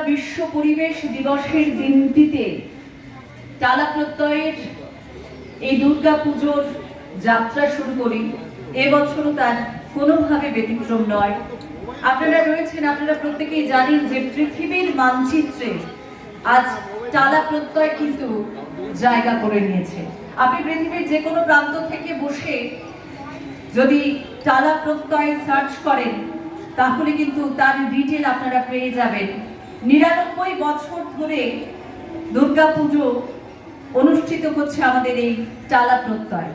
বিশ্ব পরিবেশ দিবসের দিনটিতে টালা প্রত্যয়ের এই দুর্গা পুজোর যাত্রা শুরু করি। এবছরও তার কোনোভাবে ব্যতিক্রম নয়। আপনারা রয়েছেন, আপনারা প্রত্যেকেই জানেন যে পৃথিবীর মানচিত্রে আজ টালা প্রত্যয় কিন্তু জায়গা করে নিয়েছে। আপনি পৃথিবীর যে কোনো প্রান্ত থেকে বসে যদি টালা প্রত্যয় সার্চ করেন তাহলে কিন্তু তার ডিটেল আপনারা পেয়ে যাবেন। ৯৯ বছর ধরে দুর্গাপুজো অনুষ্ঠিত হচ্ছে আমাদের এই টালা প্রত্যয়।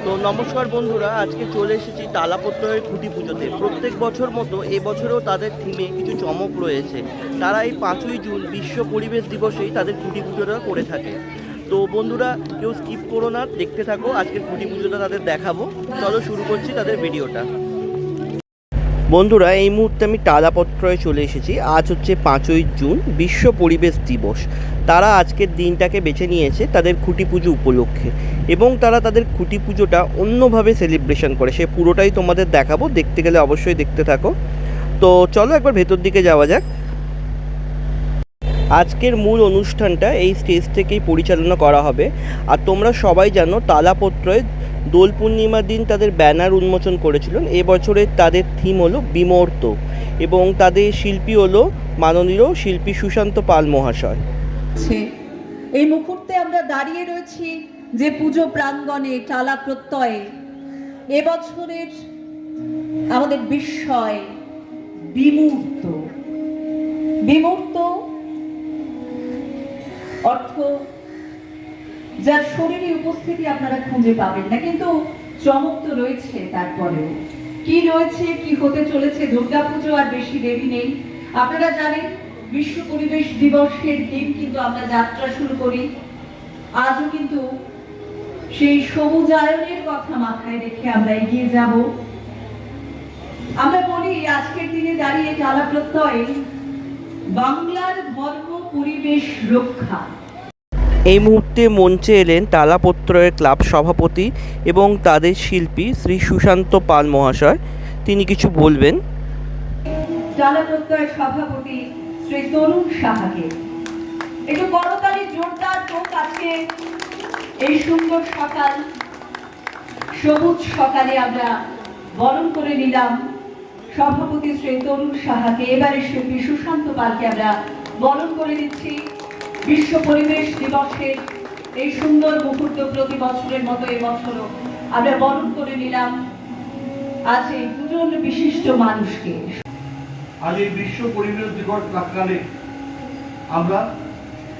তো নমস্কার বন্ধুরা, আজকে চলে এসেছি টালা প্রত্যয়ের খুঁটি পুজোতে। প্রত্যেক বছর মতো এবছরেও তাদের থিমে কিছু চমক রয়েছে। তারা এই ৫ই জুন বিশ্ব পরিবেশ দিবসেই তাদের খুঁটি পুজোটা করে থাকে। তো বন্ধুরা, কেউ স্কিপ করো না, দেখতে থাকো। আজকের খুঁটি পুজোটা তাদের দেখাবো। চলো শুরু করছি তাদের ভিডিওটা। বন্ধুরা, এই মুহূর্তে আমি টালা প্রত্যয়ে চলে এসেছি। আজ হচ্ছে ৫ই জুন, বিশ্ব পরিবেশ দিবস। তারা আজকের দিনটাকে বেছে নিয়েছে তাদের খুঁটি পুজো উপলক্ষে, এবং তারা তাদের খুঁটি পুজোটা অন্যভাবে সেলিব্রেশন করে। সে পুরোটাই তোমাদের দেখাবো, দেখতে গেলে অবশ্যই দেখতে থাকো। তো চলো একবার ভেতর দিকে যাওয়া যাক। আজকের মূল অনুষ্ঠানটা এই স্টেজ থেকেই পরিচালনা করা হবে। আর তোমরা সবাই জানো, টালা প্রত্যয় দোল পূর্ণিমার দিন তাদের ব্যানার উন্মোচন করেছিলেন। এবছরের তাদের থিম হলো বিমূর্ত, এবং তাদের শিল্পী হলো মাননীয় শিল্পী সুশান্ত পাল মহাশয়। এই মুহূর্তে আমরা দাঁড়িয়ে রয়েছি যে পুজো প্রাঙ্গণে টালা প্রত্যয়ে। এবছরের আমাদের বিস্ময় বিমূর্ত। বিমূর্ত অর্থ যার শরীরে উপস্থিতি আপনারা খুঁজে পাবেন না, কিন্তু চমক তো রয়েছে। তারপরেও কি রয়েছে, কি হতে চলেছে, দুর্গাপুজো আর বেশি দেরি নেই। আপনারা জানেন, বিশ্ব পরিবেশ দিবসের দিন কিন্তু আমরা যাত্রা শুরু করি। আজও কিন্তু সেই সবুজায়নের কথা মাথায় রেখে আমরা এগিয়ে যাব। আমরা বলি আজকের দিনে দাঁড়িয়ে টালা প্রত্যয় বাংলার ধর্ম পরিবেশ রক্ষা। এই মুহূর্তে মঞ্চে এলেন টালা প্রত্যয়ের ক্লাব সভাপতি এবং তাদের শিল্পী শ্রী সুশান্ত পাল মহাশয়। তিনি কিছু বলবেন। টালা প্রত্যয়ের সভাপতি শ্রী তরুণ সাহাকে একটু করতালি জোরদার হোক। আজকে এই সুন্দর সকাল, সবুজ সকালে আমরা বরণ করে নিলাম সভাপতি শ্রী তরুণ সাহাকে। এবারে শিল্পী সুশান্ত পালকে আমরা বরণ করে দিচ্ছি। বিশ্ব পরিবেশ দিবসের এই সুন্দর মুহূর্ত প্রতি বছরের মতো এবছরও আমরা বরণ করে নিলাম আজ এই দুজন বিশিষ্ট মানুষকে। আজ এই বিশ্ব পরিবেশ দিবস প্রাক্কালে আমরা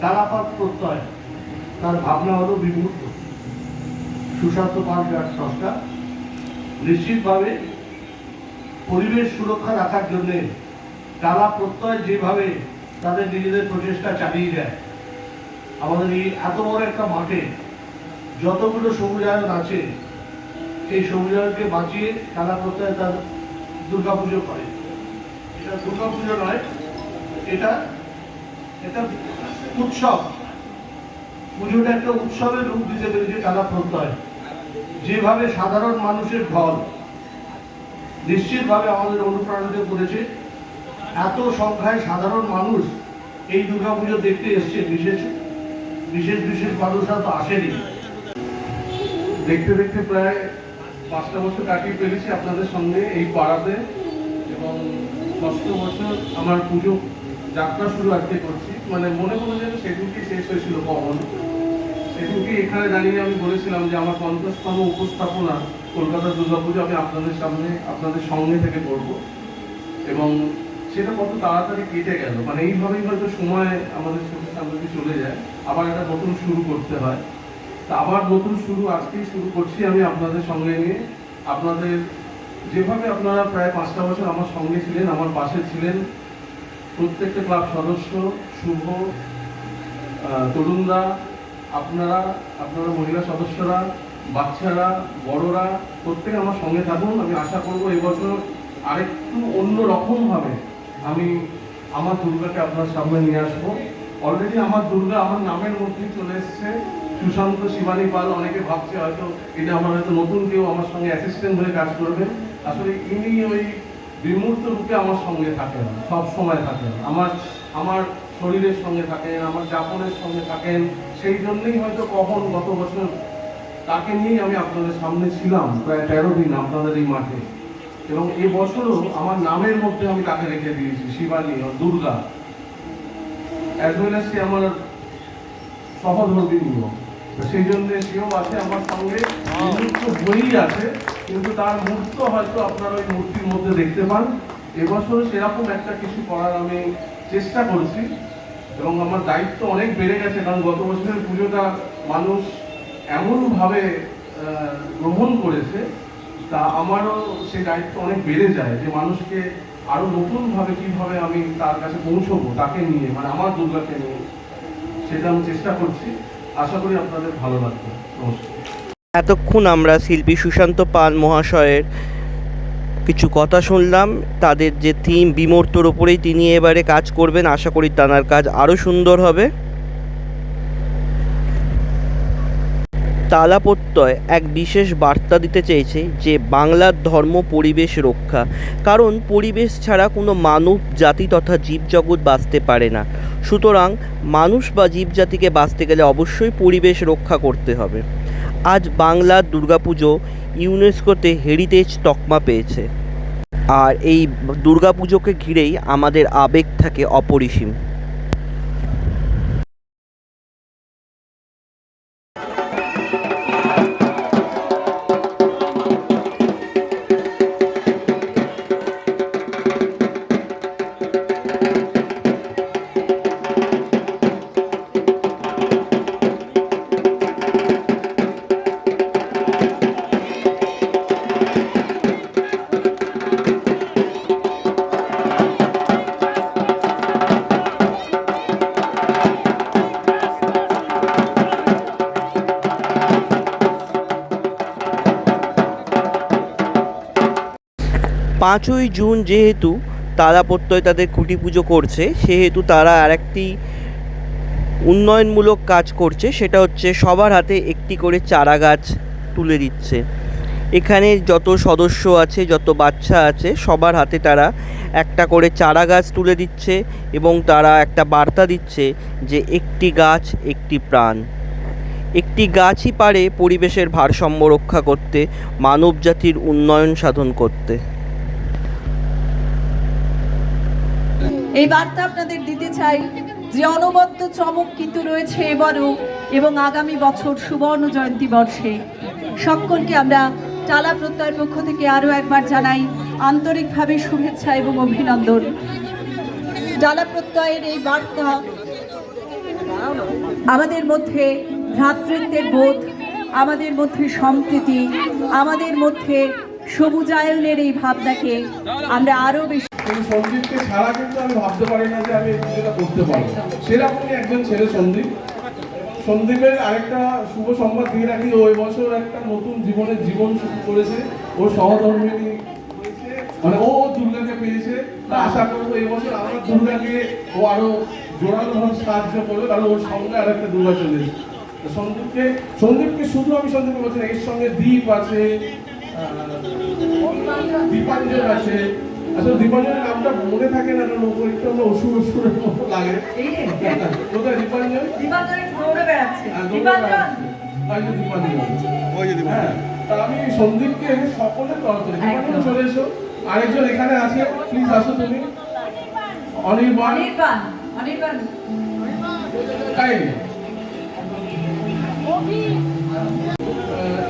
টালা প্রত্যয়, তার ভাবনা হলো বিমূর্ত। সুশান্ত পাল যার স্রষ্টা, নিশ্চিতভাবে পরিবেশ সুরক্ষা রাখার জন্য টালা প্রত্যয় যেভাবে তাদের নিজেদের প্রচেষ্টা চালিয়ে যায়, আমাদের এই এত বড় একটা মাঠে যতগুলো সবুজায়ন আছে, সেই সবুজায়নকে বাঁচিয়ে টালা প্রত্যয় তার দুর্গাপুজো করে। এটা দুর্গাপুজো নয়, এটা উৎসব। পুজোটা একটা উৎসবের রূপ দিতে পেরেছে টালা প্রত্যয়। যেভাবে সাধারণ মানুষের ঢল নিশ্চিতভাবে আমাদের অনুপ্রাণিত করেছে। এত সংখ্যায় সাধারণ মানুষ এই দুর্গাপুজো দেখতে এসছে। বিশেষ মানুষরা তো আসেনি। দেখতে দেখতে প্রায় 5টা বছর কাটিয়ে ফেলেছি আপনাদের সঙ্গে এই পাড়াতে, এবং 6ষ্ঠ বছর আমার পুজো যাত্রা শুরু আজকে করছি। মানে মনে যেন সেদিনকে শেষ হয়েছিল কখন। সেদিনকে এখানে দাঁড়িয়ে আমি বলেছিলাম যে আমার 50তম উপস্থাপনা কলকাতা দুর্গাপুজো আমি আপনাদের সামনে, আপনাদের সঙ্গে থেকে করব, এবং সেটা কত তাড়াতাড়ি কেটে গেল। মানে এইভাবেই হয়তো সময় আমাদের চোখের সামনে দিয়ে চলে যায়। আবার একটা নতুন শুরু করতে হয়। তা আবার নতুন শুরু আজকেই শুরু করছি আমি আপনাদের সঙ্গে নিয়ে। আপনাদের যেভাবে আপনারা প্রায় 5টা বছর আমার সঙ্গে ছিলেন, আমার পাশে ছিলেন, প্রত্যেকটা ক্লাব সদস্য, শুভ, তরুণরা, আপনারা মহিলা সদস্যরা, বাচ্চারা, বড়রা, প্রত্যেকে আমার সঙ্গে থাকুন। আমি আশা করবো এবছর আরেকটু অন্য রকম ভাবে আমি আমার দুর্গাকে আপনার সামনে নিয়ে আসবো। অলরেডি আমার দুর্গা আমার নামের মধ্যেই চলে এসছে, সুশান্ত শিবানী পাল। অনেকে ভাবছে হয়তো এটা আমার হয়তো নতুন কেউ আমার সঙ্গে অ্যাসিস্ট্যান্ট হয়ে কাজ করবেন। আসলে ইনি ওই বিমূর্ত রূপে আমার সঙ্গে থাকেন, সব সময় থাকেন, আমার শরীরের সঙ্গে থাকেন, আমার যাপনের সঙ্গে থাকেন। সেই জন্যই হয়তো কখন গত বছর তাকে নিয়েই আমি আপনাদের সামনে ছিলাম প্রায় 13 দিন আপনাদের এই মাঠে। এবং এই বছরও আমার নামের মধ্যে আমি তাকে রেখে দিয়েছি, শিবানী ও দুর্গা, অ্যাজ ওয়েল এস আমার সহধর্মিনীও। সেই জন্য সেও আছে আমার সঙ্গে, মূর্ত বই আছে, কিন্তু তার মূর্ত হয়তো আপনারা ওই মূর্তির মধ্যে দেখতে পান। এবছর সেরকম একটা কিছু করার আমি চেষ্টা করছি এবং আমার দায়িত্ব অনেক বেড়ে গেছে, কারণ গত বছরের পুজোটা মানুষ এমনভাবে গ্রহণ করেছে, তা আমারও সেই দায়িত্ব অনেক বেড়ে যায় যে মানুষকে আরো নতুনভাবে কিভাবে আমি তার কাছে পৌঁছবো, তাকে নিয়ে, মানে আমার দুর্গাকে নিয়ে, সেটা আমি চেষ্টা করছি। আশা করি আপনাদের ভালো লাগবে। নমস্কার। এতক্ষণ আমরা শিল্পী সুশান্ত পাল মহাশয়ের কিছু কথা শুনলাম। তাদের যে থিম বিমূর্তর ওপরেই তিনি এবারে কাজ করবেন, আশা করি তাঁর কাজ আরও সুন্দর হবে। তালা প্রত্যয় এক বিশেষ বার্তা দিতে চেয়েছে যে বাংলার ধর্ম পরিবেশ রক্ষা, কারণ পরিবেশ ছাড়া কোনো মানব জাতি তথা জীবজগৎ বাঁচতে পারে না। সুতরাং মানুষ বা জীবজাতিকে বাঁচতে গেলে অবশ্যই পরিবেশ রক্ষা করতে হবে। আজ বাংলার দুর্গাপুজো ইউনেস্কোতে হেরিটেজ তকমা পেয়েছে, আর এই দুর্গাপুজোকে ঘিরেই আমাদের আবেগ থাকে অপরিসীম। 5ই জুন যেহেতু তারা প্রত্যয় তাদের খুঁটি পুজো করছে, সেহেতু তারা আরেকটি উন্নয়নমূলক কাজ করছে, সেটা হচ্ছে সবার হাতে একটি করে চারা গাছ তুলে দিচ্ছে। এখানে যত সদস্য আছে, যত বাচ্চা আছে, সবার হাতে তারা একটা করে চারা গাছ তুলে দিচ্ছে এবং তারা একটা বার্তা দিচ্ছে যে একটি গাছ একটি প্রাণ। একটি গাছই পারে পরিবেশের ভারসাম্য রক্ষা করতে, মানবজাতির উন্নয়ন সাধন করতে। এই বার্তা আপনাদের দিতে চাই যে অনবদ্য চমক কিন্তু রয়েছে এবারও এবং আগামী বছর সুবর্ণ জয়ন্তী বর্ষে। সকলকে আমরা টালা প্রত্যয়ের পক্ষ থেকে আরও একবার জানাই আন্তরিকভাবে শুভেচ্ছা এবং অভিনন্দন। টালা প্রত্যয়ের এই বার্তা আমাদের মধ্যে ভ্রাতৃত্বের বোধ, আমাদের মধ্যে সম্প্রীতি, আমাদের মধ্যে সবুজায়নের এই ভাবনাকে আমরা আরও বেশি। সন্দীপকে ছাড়া কিন্তু আমি ভাবতে পারি না যে আমি এই পুজোটা করতে পারবো। সেরকমই একজন ছেলে সন্দীপ। সন্দীপের আরেকটা শুভ সংবাদ দিয়ে রাখি, ও এবছর একটা নতুন জীবন শুরু করেছে। ওর সহধর্মিনী, মানে ও দুর্গাকে পেয়েছে। আশা করবো এবছর আমার দুর্গাকে ও আরো জোরালোভাবে সাহায্য করবে, কারণ ওর সঙ্গে আরেকটা দুর্গা চলে এসেছে। সন্দীপকে শুধু আমি সন্দীপকে বলছি না, এর সঙ্গে দীপ আছে, দীপাঞ্জন আছে। আসলে দীপাঞ্জনের নামটা মনে থাকে না, কারণ একটু আমরা অসুরের মতো লাগে। কোথায় দীপাঞ্জন? হ্যাঁ, তা আমি সন্দীপকে সকলের তরফ থেকে, দীপাঞ্জন চলে এসো। আরেকজন এখানে আছে, প্লিজ আসো তুমি। অনির্বাণ,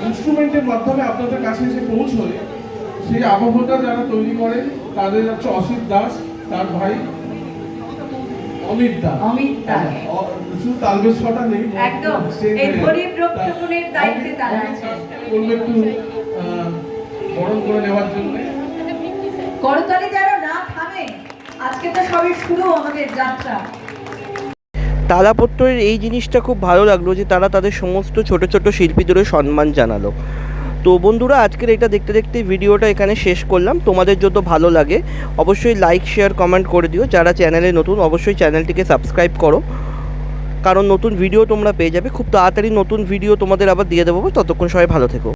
ইনস্ট্রুমেন্টের মাধ্যমে আপনাদের কাছে এসে পৌঁছয়। সেই আবহাওয়াটা যারা তৈরি করে তাদের হচ্ছে অসিত দাস, তার ভাই অমিত দাস। শুধু তালবেশ ছটা নেই, একদম এই ঘড়ির রক্ষণের দায়িত্বে তারা আছে। বলবে একটু বরণ করে নেওয়ার জন্য। করতালি যেন না থামে, আজকে তো সবই শুরু আমাদের যাত্রা। তালাপত্রের এই জিনিসটা খুব ভালো লাগলো যে তারা তাদের সমস্ত ছোট ছোট শিল্পীদেরও সম্মান জানালো। তো বন্ধুরা, আজকের এটা দেখতে দেখতে ভিডিওটা এখানে শেষ করলাম। তোমাদের যত ভালো লাগে অবশ্যই লাইক, শেয়ার, কমেন্ট করে দিও। যারা চ্যানেলে নতুন অবশ্যই চ্যানেলটিকে সাবস্ক্রাইব করো, কারণ নতুন ভিডিও তোমরা পেয়ে যাবে খুব তাড়াতাড়ি। নতুন ভিডিও তোমাদের আবার দিয়ে দেবো। ততক্ষণ সবাই ভালো থেকো।